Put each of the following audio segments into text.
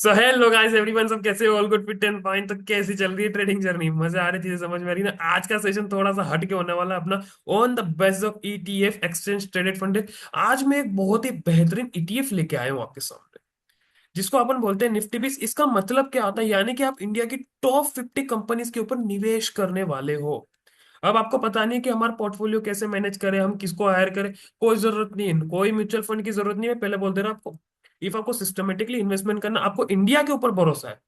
So hello guys everyone, सब कैसे हो? All good, fit and fine. तो कैसी चल रही है ट्रेडिंग जर्नी? मजे आ रही, चीजें समझ में आ रही ना? आज का सेशन थोड़ा सा हट के होने वाला है अपना, on the base of ETF, exchange traded fund. आज मैं एक बहुत ही बेहतरीन ईटीएफ लेके आया हूँ आपके सामने, जिसको अपन बोलते हैं निफ्टी बीस। इसका मतलब क्या होता है? यानी कि आप इंडिया की टॉप 50 कंपनीज के ऊपर निवेश करने वाले हो। अब आपको पता नहीं कि हमारा पोर्टफोलियो कैसे मैनेज करें, हम किसको हायर करें। कोई जरूरत नहीं है, कोई म्यूचुअल फंड की जरूरत नहीं है, पहले बोल दे रहा आपको। इफ आपको सिस्टमेटिकली इन्वेस्टमेंट करना, आपको इंडिया के ऊपर भरोसा है।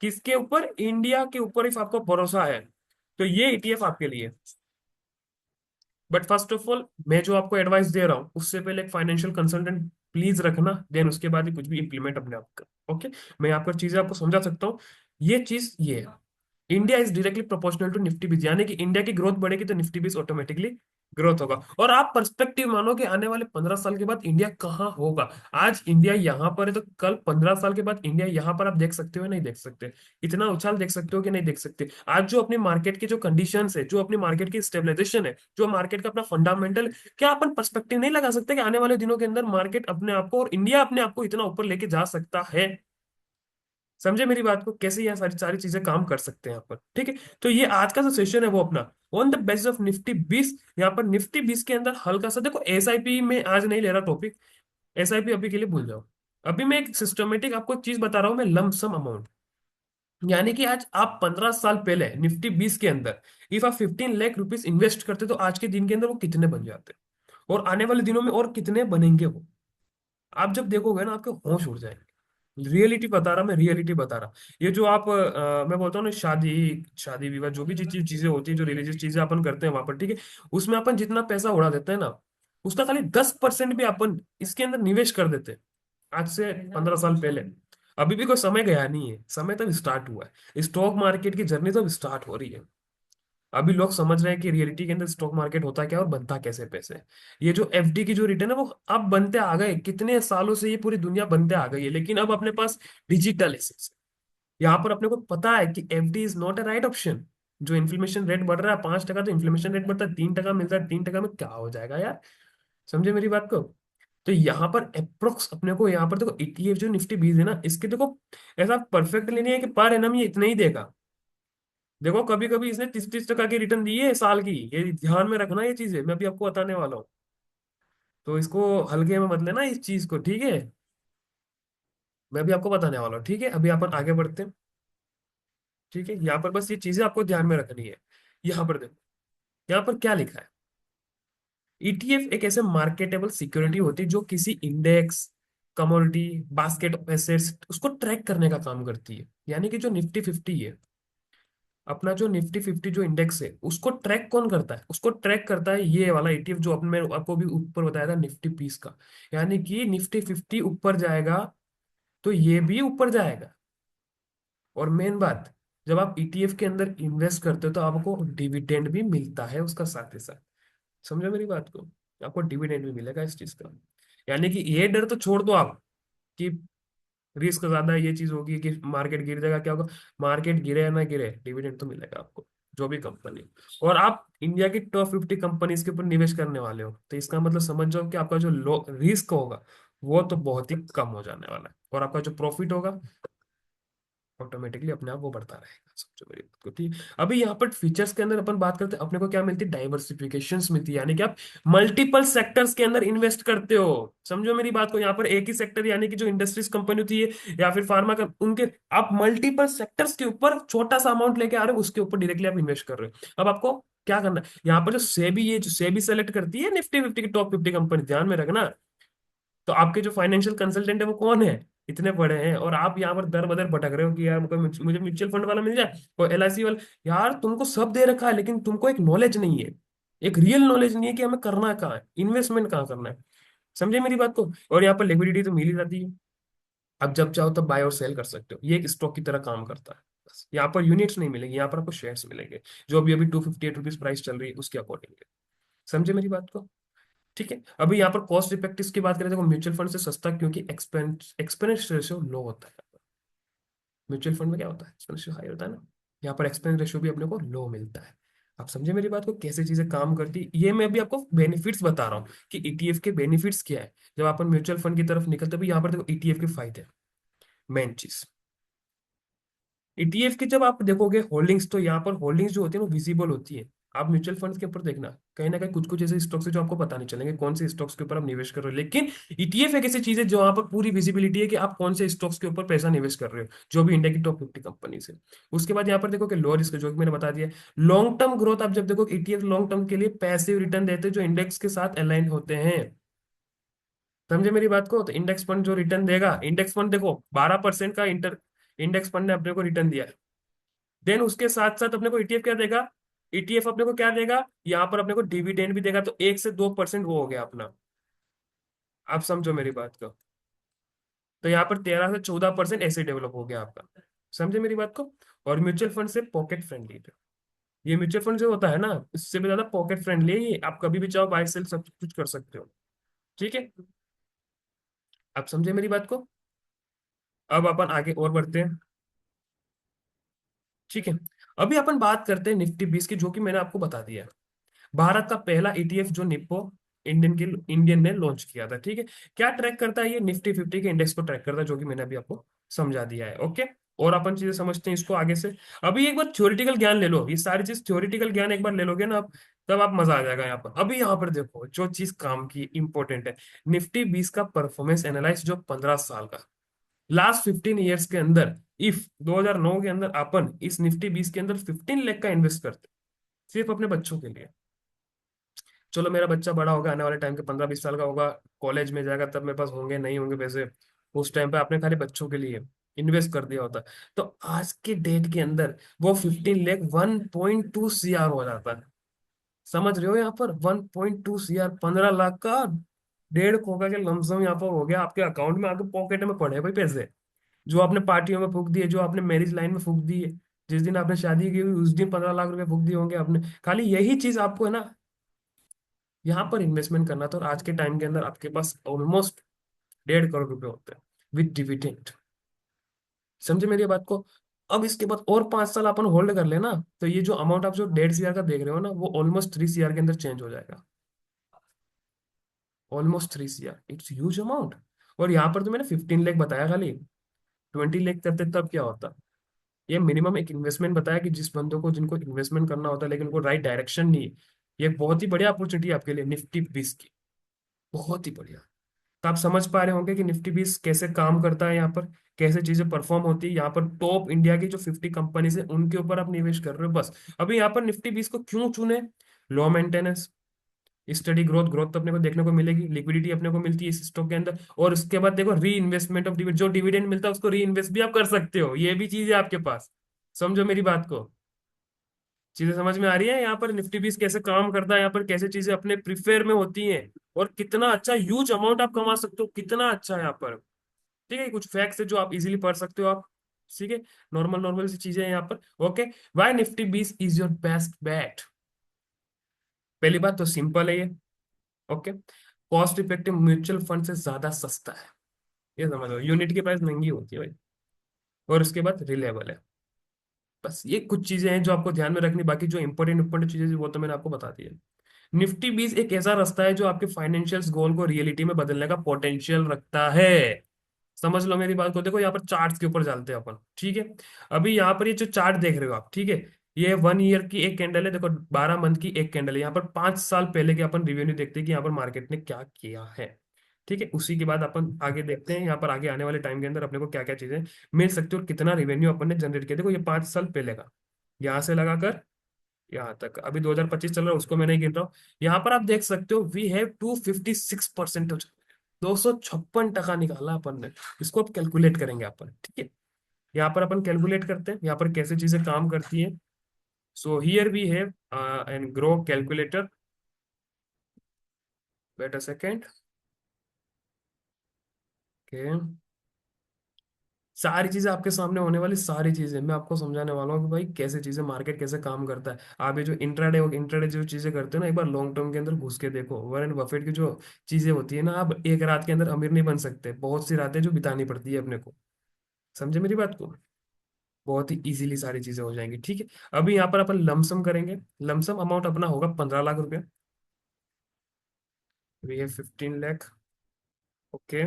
किसके ऊपर? इंडिया के ऊपर। इफ आपको भरोसा है तो ये ईटीएफ आपके लिए। बट फर्स्ट ऑफ ऑल, मैं जो आपको एडवाइस दे रहा हूँ उससे पहले एक फाइनेंशियल कंसल्टेंट प्लीज रखना, देन उसके बाद ही कुछ भी इंप्लीमेंट अपने आप कर। ओके, मैं आपको चीजें आपको समझा सकता हूँ। ये चीज ये है, India is directly proportional to Nifty बीस, यानी कि इंडिया की ग्रोथ बढ़ेगी तो निफ्टी बीस ऑटोमेटिकली ग्रोथ होगा। और आप पर्सपेक्टिव मानो कि आने वाले 15 साल के बाद इंडिया कहाँ होगा। आज इंडिया यहाँ पर है तो कल 15 साल के बाद इंडिया यहाँ पर आप देख सकते हो या नहीं देख सकते? इतना उछाल देख सकते हो कि नहीं देख सकते? आज जो अपनी मार्केट की जो कंडीशंस है, जो अपनी मार्केट की स्टेबलाइजेशन है, जो मार्केट का अपना फंडामेंटल, क्या अपन पर्सपेक्टिव नहीं लगा सकते कि आने वाले दिनों के अंदर मार्केट अपने आप को और इंडिया अपने आप को इतना ऊपर लेके जा सकता है? समझे मेरी बात को? कैसे ये सारी सारी चीजें काम कर सकते हैं यहाँ पर, ठीक है? तो ये आज का जो सेशन है वो अपना on the basis of Nifty बीस। यहाँ पर निफ्टी बीस के अंदर हल्का सा देखो, एसआईपी में आज नहीं ले रहा टॉपिक। एसआईपी अभी के लिए भूल जाओ। अभी मैं एक सिस्टमेटिक आपको एक चीज बता रहा हूँ, मैं लमसम अमाउंट। यानी कि आज आप 15 साल पहले निफ्टी बीस के अंदर इफ आप 15 लाख रुपीज इन्वेस्ट करते तो आज के दिन के अंदर वो कितने बन जाते, और आने वाले दिनों में और कितने बनेंगे वो। आप जब देखोगे ना, आपके होश उड़ जाएंगे। रियलिटी बता रहा, मैं रियलिटी बता रहा। ये जो आप मैं बोलता हूँ ना, शादी शादी विवाह, जो भी चीजें होती है, जो रिलीजियस चीजें अपन करते हैं वहां पर, ठीक है, उसमें अपन जितना पैसा उड़ा देते हैं ना, उसका खाली 10% भी अपन इसके अंदर निवेश कर देते हैं। आज से 15 साल पहले। अभी भी कोई समय गया नहीं है, समय तब स्टार्ट हुआ है। स्टॉक मार्केट की जर्नी तो स्टार्ट हो रही है। अभी लोग समझ रहे हैं कि रियलिटी के अंदर स्टॉक मार्केट होता क्या है और बनता कैसे पैसे। ये जो एफडी की जो रिटर्न है वो अब बनते आ गए, कितने सालों से ये पूरी दुनिया बनते आ गई है, लेकिन अब अपने पास डिजिटल एसेट्स। यहाँ पर अपने को पता है कि FD is not a right option. जो इन्फ्लेमेशन रेट बढ़ रहा है 5%, तो इन्फ्लेमेशन रेट बढ़ता है 3% मिलता है, 3% में क्या हो जाएगा यार? समझे मेरी बात को? तो यहाँ पर अप्रोक्स अपने को, यहाँ पर देखो ईटीएफ जो निफ्टी बीस है ना, इसके देखो ऐसा परफेक्टली नहीं है कि पर एनम ये इतना ही देगा। देखो कभी कभी इसने 30-30% की रिटर्न दी है साल की, ये ध्यान में रखना, ये चीजें मैं अभी आपको बताने वाला हूँ। तो इसको हल्के में मत लेना इस चीज को, ठीक है? मैं अभी आपको बताने वाला हूँ, ठीक है? अभी अपन आगे बढ़ते हैं, ठीक है? यहाँ पर बस ये चीजें आपको ध्यान में रखनी है। यहाँ पर देखो, यहाँ पर क्या लिखा है। ईटीएफ एक ऐसे मार्केटेबल सिक्योरिटी होती है जो किसी index, commodity, basket of assets उसको ट्रैक करने का काम करती है। यानी कि जो निफ्टी फिफ्टी है, अपना जो निफ्टी फिफ्टी जो इंडेक्स है, उसको ट्रैक कौन करता है? उसको ट्रैक करता है ये वाला ईटीएफ जो अपन, मैं आपको भी ऊपर बताया था, निफ्टी पीस का। यानी कि निफ्टी फिफ्टी ऊपर जाएगा तो ये भी ऊपर जाएगा। और मेन बात, जब आप ईटीएफ के अंदर इन्वेस्ट करते हो तो आपको डिविडेंड भी मिलता है उसका साथ ही साथ। समझो मेरी बात को? आपको डिविडेंड भी मिलेगा इस चीज का। यानी कि ये डर तो छोड़ दो आप कि रिस्क ज्यादा है, ये चीज होगी कि मार्केट गिर जाएगा, क्या होगा। मार्केट गिरे या ना गिरे, डिविडेंड तो मिलेगा आपको, जो भी कंपनी। और आप इंडिया की टॉप 50 कंपनीज के ऊपर निवेश करने वाले हो, तो इसका मतलब समझ जाओ कि आपका जो लो रिस्क होगा वो तो बहुत ही कम हो जाने वाला है, और आपका जो प्रॉफिट होगा ऑटोमेटिकली अपने आप वो बढ़ता रहेगा। समझो मेरी बात को, ठीक? अभी यहाँ पर फीचर्स के अंदर अपन बात करते हैं, अपने को क्या मिलती है? डाइवर्सिफिकेशन मिलती है, यानी कि आप मल्टीपल सेक्टर्स के अंदर इन्वेस्ट करते हो। समझो मेरी बात को? यहाँ पर एक ही सेक्टर, यानी कि जो इंडस्ट्रीज कंपनी होती है या फिर फार्मा का, उनके आप मल्टीपल सेक्टर्स के ऊपर छोटा सा अमाउंट लेके आ रहे हो, उसके ऊपर डायरेक्टली आप इन्वेस्ट कर रहे हो। अब आपको क्या करना है? यहाँ पर जो सेबी, ये जो सेबी सेलेक्ट करती है निफ्टी फिफ्टी की टॉप 50 कंपनी, ध्यान में रखना। तो आपके जो फाइनेंशियल कंसल्टेंट है वो कौन है? इतने बड़े हैं, और आप यहाँ पर दर बदर भटक रहे हो कि यार मुझे म्यूचुअल फंड वाला मिल जाए, कोई एलआईसी वाला। यार तुमको सब दे रखा है, लेकिन तुमको एक नॉलेज नहीं है, एक रियल नॉलेज नहीं है कि हमें करना कहाँ है, इन्वेस्टमेंट कहाँ करना है। समझे मेरी बात को? और यहाँ पर लिक्विडिटी तो मिल ही जाती है। अब जब चाहो तब बाय और सेल कर सकते हो, ये एक स्टॉक की तरह काम करता है। बस यहाँ पर यूनिट्स नहीं मिलेंगे, यहाँ पर आपको शेयर्स मिलेंगे, जो अभी अभी 258 रुपीज प्राइस चल रही है उसके अकॉर्डिंग। समझे मेरी बात को? ठीक है। अभी यहाँ पर कॉस्ट इफेक्टिव की बात करें तो म्यूचुअल फंड से सस्ता, क्योंकि एक्सपेंस रेशियो लो होता है। म्यूचुअल फंड में क्या होता है? एक्सपेंस रेशियो हाई होता है ना। यहाँ पर एक्सपेंस रेशियो भी अपने को लो मिलता है। आप समझे मेरी बात को, कैसे चीजें काम करती है? ये मैं अभी आपको बेनिफिट्स बता रहा हूँ कि ईटीएफ के बेनिफिट्स क्या है। जब अपन म्यूचुअल फंड की तरफ निकलते भी, यहाँ पर देखो ईटीएफ के फायदे, मेन चीज। ईटीएफ की जब आप देखोगे होल्डिंग्स, तो यहाँ पर होल्डिंग्स जो होती है ना विजिबल होती है। आप म्यूचुअल फंड्स के ऊपर देखना, कहीं ना कहीं कुछ कुछ ऐसे स्टॉक्स है जो आपको पता नहीं चलेंगे कौन से स्टॉक्स के ऊपर आप निवेश कर रहे हो, लेकिन ईटीएफ एक ऐसी चीज है जो यहाँ पर पूरी विजिबिलिटी है कि आप कौन से स्टॉक्स के ऊपर पैसा निवेश कर रहे हो, जो भी इंडिया की टॉप 50 कंपनी से। उसके बाद यहाँ पर देखो कि लो रिस्क, जो कि मैंने बता दिया। लॉन्ग टर्म ग्रोथ, आप जब देखो ईटीएफ लॉन्ग टर्म के लिए पैसिव रिटर्न देते हैं जो इंडेक्स के साथ अलाइन होते हैं। समझे मेरी बात को? तो इंडेक्स फंड जो रिटर्न देगा, इंडेक्स फंड देखो 12% का इंटर इंडेक्स फंड ने अपने को रिटर्न दिया। देन उसके साथ साथ अपने को ईटीएफ क्या देगा? ईटीएफ अपने को क्या देगा? यहाँ पर अपने को डिविडेंड भी देगा, तो 1 से 2% वो हो गया अपना। आप समझो मेरी बात को। तो यहाँ पर 13 से 14% ऐसे डेवलप हो गया आपका। समझे मेरी बात को? और म्यूचुअल फंड से पॉकेट फ्रेंडली है। ये म्यूचुअल फंड जो होता है ना, इससे भी ज्यादा पॉकेट फ्रेंडली है ये, आप कभी भी चाहो बाय सेल सब कुछ कर सकते हो। ठीक है, आप समझे मेरी बात को? अब अपन आगे और बढ़ते हैं। ठीक है, अभी अपन बात करते हैं निफ्टी 20 की, जो कि मैंने आपको बता दिया। भारत का पहला ईटीएफ जो निप्पो इंडियन ने लॉन्च किया था। ठीक है, क्या ट्रैक करता है? ये निफ्टी 50 के इंडेक्स को ट्रैक करता है, जो कि मैंने अभी आपको समझा दिया है। ओके, और अपन चीजें समझते हैं इसको आगे से। अभी एक बार थ्योरेटिकल ज्ञान ले लो, ये सारी चीज थ्योरेटिकल ज्ञान एक बार ले लोगे ना आप, तब आप मजा आ जाएगा यहाँ पर। अभी यहाँ पर देखो जो चीज काम की इंपॉर्टेंट है, निफ्टी 20 का परफॉर्मेंस एनालाइज जो 15 साल का, लास्ट 15 ईयर्स के अंदर, इफ 2009 के अंदर अपन इस निफ्टी 20 के अंदर 15 लाख का इन्वेस्ट करते, सिर्फ अपने बच्चों के लिए। चलो मेरा बच्चा बड़ा होगा, आने वाले टाइम के 15-20 साल का होगा, कॉलेज में जाएगा, तब मेरे पास होंगे नहीं होंगे पैसे, उस टाइम पे आपने खाली बच्चों के लिए इन्वेस्ट कर दिया होता, तो आज के डेट के अंदर वो 15 लाख 1.2 CR हो जाता है। समझ रहे हो? यहाँ पर 1.2 CR, 15 लाख का 1.5 खोखा के लमसम यहाँ पर हो गया आपके अकाउंट में, आके पॉकेट में पड़े भाई पैसे, जो आपने पार्टियों में फूक दिए, जो आपने मैरिज लाइन में फूक दिए, जिस दिन आपने शादी की हुई उस दिन 15 लाख रुपए फूक दिए होंगे आपने। खाली यही चीज आपको है ना यहाँ पर इन्वेस्टमेंट करना था, और आज के टाइम के अंदर आपके पास ऑलमोस्ट 1.5 करोड़ रुपए होते हैं विद डिविडेंड। समझे मेरी बात को? अब इसके बाद और 5 साल अपन होल्ड कर लेना, तो ये जो अमाउंट आप जो 1.5 CR का देख रहे हो ना, वो ऑलमोस्ट 3 CR के अंदर चेंज हो जाएगा। Almost 3 CR, it's huge amount. और यहाँ पर तो मैंने 15 लाख बताया, खाली 20 लाख करते तब क्या होता? ये मिनिमम एक इन्वेस्टमेंट बताया कि जिस बंदों को, जिनको इन्वेस्टमेंट करना होता है लेकिन उनको राइट डायरेक्शन नहीं है, ये एक बहुत ही बढ़िया अपॉर्चुनिटी है आपके लिए निफ्टी 20 की, बहुत ही बढ़िया। तो आप समझ पा रहे होंगे कि निफ्टी 20 कैसे काम करता है, यहाँ पर कैसे चीजें परफॉर्म होती है। यहाँ पर टॉप इंडिया की जो 50 कंपनीज है उनके ऊपर आप निवेश कर रहे हो बस। अभी यहाँ पर निफ्टी 20 को क्यों चुने? Low maintenance, study growth, growth तो अपने को देखने को मिलेगी, लिक्विडिटी अपने को मिलती है इस स्टॉक के अंदर, और उसके बाद देखो री इन्वेस्टमेंट ऑफ डिविडेंड, जो डिविडेंड मिलता है उसको री इन्वेस्ट भी आप कर सकते हो, ये भी चीज है आपके पास। समझो मेरी बात को, चीजें समझ में आ रही है यहाँ पर निफ्टी 20 कैसे काम करता है, यहाँ पर कैसे चीजें अपने प्रिफेयर में होती हैं, और कितना अच्छा ह्यूज अमाउंट आप कमा सकते हो, कितना अच्छा है यहाँ पर। ठीक है, कुछ फैक्ट्स है जो आप इजीली पढ़ सकते हो आप। ठीक है, नॉर्मल नॉर्मल सी चीजें हैं यहाँ पर। Okay, why Nifty 20 is your best bet? पहली बात तो सिंपल है ये। Okay, cost effective, mutual fund से ज्यादा सस्ता है, ये समझ लो, यूनिट की प्राइस महंगी होती है भाई, और उसके बाद रिलेबल है। बस ये कुछ चीजें हैं जो आपको ध्यान में रखनी, बाकी जो इंपॉर्टेंट इंपॉर्टेंट चीजें थी, वो तो मैंने आपको बता दी है। निफ्टी 20 एक ऐसा रास्ता है जो आपके फाइनेंशियल गोल को रियलिटी में बदलने का पोटेंशियल रखता है। समझ लो मेरी बात को। देखो यहाँ पर चार्ट्स के ऊपर चलते हैं अपन। ठीक है, अभी यहाँ पर ये जो चार्ट देख रहे हो आप, ठीक है, ये 1 ईयर की एक कैंडल है, देखो 12 मंथ की एक कैंडल है। यहाँ पर 5 साल पहले के अपन रिवेन्यू देखते हैं कि यहाँ पर मार्केट ने क्या किया है। ठीक है, उसी के बाद अपन आगे देखते हैं यहाँ पर आगे आने वाले टाइम के अंदर अपने को क्या क्या चीजें मिल सकती है, और कितना रिवेन्यू अपन ने जनरेट किया। देखो ये 5 साल पहले का, यहाँ से लगाकर यहाँ तक, अभी 2025 चल रहा है, उसको मैं नहीं गिन रहा हूँ। यहाँ पर आप देख सकते हो वी हैव 256%, 256% निकाला अपन ने। इसको आप कैलकुलेट करेंगे अपन। ठीक है, यहाँ पर अपन कैलकुलेट करते हैं यहाँ पर कैसे चीजें काम करती हैं। So here we have an Groww calculator. Wait a second. Okay, सारी चीजें आपके सामने होने वाली, सारी चीजें मैं आपको समझाने वाला हूँ कि भाई कैसे चीजें, मार्केट कैसे काम करता है। आप ये जो इंट्राडे जो चीजें करते हो ना, एक बार लॉन्ग टर्म के अंदर घुस के देखो। वॉरेन बफेट की जो चीजें होती है ना, आप एक रात के अंदर अमीर नहीं बन सकते, बहुत सी रातें जो बितानी पड़ती है अपने को। समझे मेरी बात को? बहुत ही इजीली सारी चीजें हो जाएंगी। ठीक है, अभी यहाँ पर अपन लमसम करेंगे। लमसम अमाउंट अपना होगा 15 लाख रुपया। वी है 15 lakh. Okay,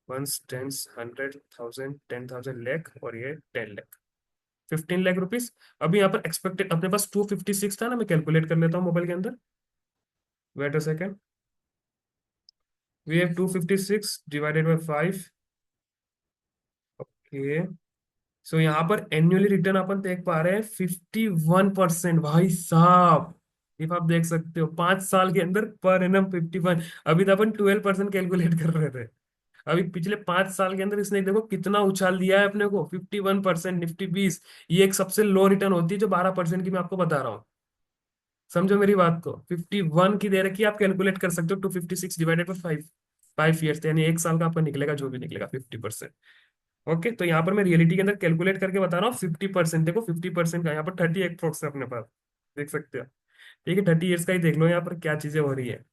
ones tens 100,000 10,000 lakh, और ये 10 लाख। 15 लाख रुपीज। अभी यहाँ पर एक्सपेक्टेड अपने पास 256 था ना, मैं कैलकुलेट कर लेता हूँ मोबाइल के अंदर। Wait a second. We have 256 divided by 5। Okay. So यहाँ पर एनुअली रिटर्न अपन देख पा रहे हैं 51%, भाई साहब। इफ आप देख सकते हो 5 साल के अंदर पर एनम 51। अभी तो अपन 12% कैलकुलेट कर रहे थे। अभी पिछले 5 साल के अंदर इसने देखो कितना उछाल दिया है अपने को, 51%, निफ्टी 20। ये एक सबसे लो रिटर्न होती है जो 12% की मैं आपको बता रहा हूँ। समझो मेरी बात को, 51 की दे रखी है, आप कैलकुलेट कर सकते हो 256 डिवाइडेड बाई 5। 5 ईयर्स यानी 1 साल का आपका निकलेगा, जो भी निकलेगा 50%। ओके, तो यहाँ पर मैं रियलिटी के अंदर कैलकुलेट करके बता रहा हूँ 50%। देखो 50% का यहाँ पर 38 है अपने पास, देख सकते हो। ठीक है, 30 ईयर्स का ही देख लो यहाँ पर क्या चीजें हो रही है।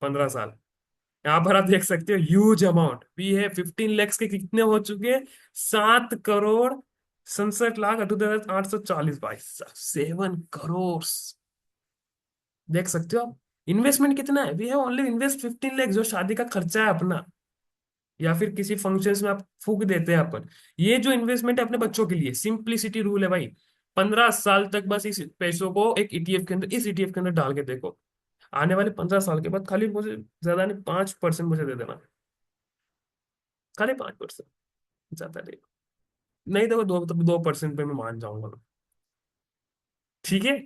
15 साल। यहाँ पर आप देख सकते हो ह्यूज अमाउंट भी है। 15 लैक्स के कितने हो चुके हैं? 7 करोड़ 67 लाख 8,840, भाई साहब 7 करोड़। देख सकते हो आप। इन्वेस्टमेंट कितना है? We have only invest 15 lakhs, जो शादी का खर्चा है अपना, या फिर किसी फंक्शंस में आप फूक देते हैं अपन। ये जो इन्वेस्टमेंट है अपने बच्चों के लिए, सिंप्लिसिटी रूल है भाई। 15 साल तक बस इस पैसों को एक ईटीएफ के अंदर, इस ईटीएफ के अंदर डाल के देखो। आने वाले 15 साल के बाद खाली मुझे, ज्यादा नहीं, 5% मुझे दे देना। खाली 5%, ज्यादा नहीं। नहीं देखो, 2% पे मैं मान जाऊंगा। ठीक है।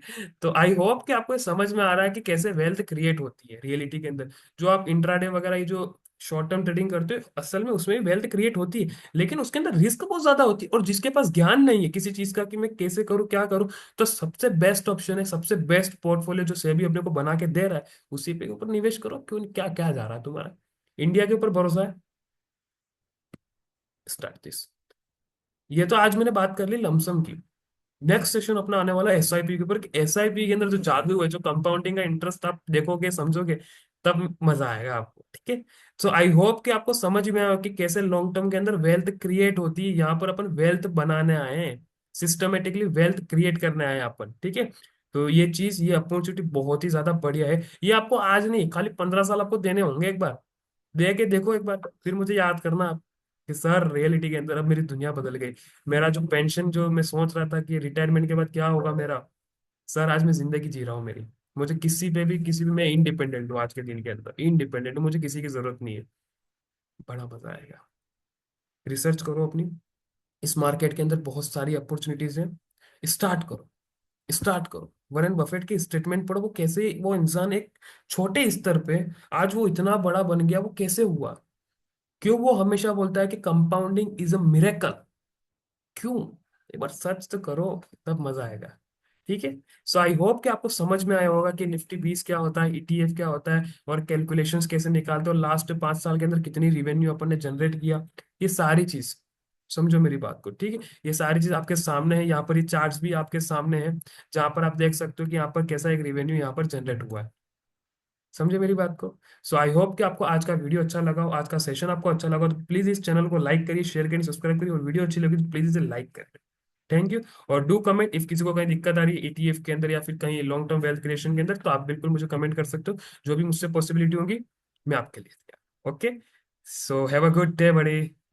तो आई होप कि आपको ये समझ में आ रहा है कि कैसे वेल्थ क्रिएट होती है रियलिटी के अंदर। जो आप इंट्राडे वगैरह, ये जो शॉर्ट टर्म ट्रेडिंग करते हो, असल में उसमें भी वेल्थ क्रिएट होती है, लेकिन उसके अंदर रिस्क बहुत ज्यादा होती है। और जिसके पास ज्ञान नहीं है किसी चीज का कि मैं कैसे करूँ क्या करूँ, तो सबसे बेस्ट ऑप्शन है, सबसे बेस्ट पोर्टफोलियो जो सेबी अपने को बना के दे रहा है, उसी पे ऊपर निवेश करो। क्यों, क्या क्या जा रहा है तुम्हारा? इंडिया के ऊपर भरोसा है? Start this. ये तो आज मैंने बात कर ली लमसम की। नेक्स्ट सेशन अपना आने वाला है एसआईपी के ऊपर, कि एसआईपी के अंदर जो जादू है, जो कंपाउंडिंग का इंटरेस्ट आप देखोगे समझोगे, तब मजा आएगा आपको। ठीक है। सो आई होप कि आपको समझ में आया कि कैसे लॉन्ग टर्म के अंदर वेल्थ क्रिएट होती है। यहाँ पर अपन वेल्थ बनाने आए हैं, सिस्टमेटिकली वेल्थ क्रिएट करने आए हैं अपन। ठीक है। तो ये चीज, ये अपॉर्चुनिटी बहुत ही ज्यादा बढ़िया है। ये आपको आज नहीं, खाली 15 साल आपको देने होंगे। एक बार दे के देखो, एक बार फिर मुझे याद करना आप, कि सर रियलिटी के अंदर अब मेरी दुनिया बदल गई। मेरा जो पेंशन, जो मैं सोच रहा था कि रिटायरमेंट के बाद क्या होगा मेरा, सर आज मैं जिंदगी जी रहा हूँ मेरी। मुझे किसी पे भी, किसी भी, मैं इंडिपेंडेंट हूँ आज के दिन के अंदर, इंडिपेंडेंट हूँ, मुझे किसी की जरूरत नहीं है। बड़ा मजा आएगा। रिसर्च करो अपनी, इस मार्केट के अंदर बहुत सारी अपॉर्चुनिटीज हैं। स्टार्ट करो, स्टार्ट करो। वॉरेन बफेट की स्टेटमेंट पढ़ो, वो कैसे, वो इंसान एक छोटे स्तर पे आज वो इतना बड़ा बन गया, वो कैसे हुआ। क्यों वो हमेशा बोलता है कि कंपाउंडिंग इज अ मिरेकल। क्यों? एक बार सर्च तो करो, तब मजा आएगा। ठीक है। सो आई होप कि आपको समझ में आया होगा कि निफ्टी 20 क्या होता है, ईटीएफ क्या होता है, और कैलकुलेशंस कैसे निकालते हो, लास्ट 5 साल के अंदर कितनी रिवेन्यू अपन ने जनरेट किया। ये सारी चीज समझो मेरी बात को। ठीक है। ये सारी चीज आपके सामने है, यहाँ पर ये चार्ट्स भी आपके सामने है, जहां पर आप देख सकते हो कि यहाँ पर कैसा एक रिवेन्यू यहाँ पर जनरेट हुआ है। समझे मेरी बात को? सो आई होप कि आपको आज का वीडियो अच्छा लगा हो, आज का सेशन आपको अच्छा लगा हो, तो प्लीज इस चैनल को लाइक करिए, शेयर करिए, सब्सक्राइब करिए, और वीडियो अच्छी लगी तो प्लीज इसे लाइक करिए। Thank you. और डू कमेंट, इफ किसी को कहीं दिक्कत आ रही है ईटीएफ के अंदर या फिर कहीं लॉन्ग टर्म वेल्थ क्रिएशन के अंदर, तो आप बिल्कुल मुझे कमेंट कर सकते हो। जो भी मुझसे पॉसिबिलिटी होगी मैं आपके लिए। Okay. So have a good day बड़े।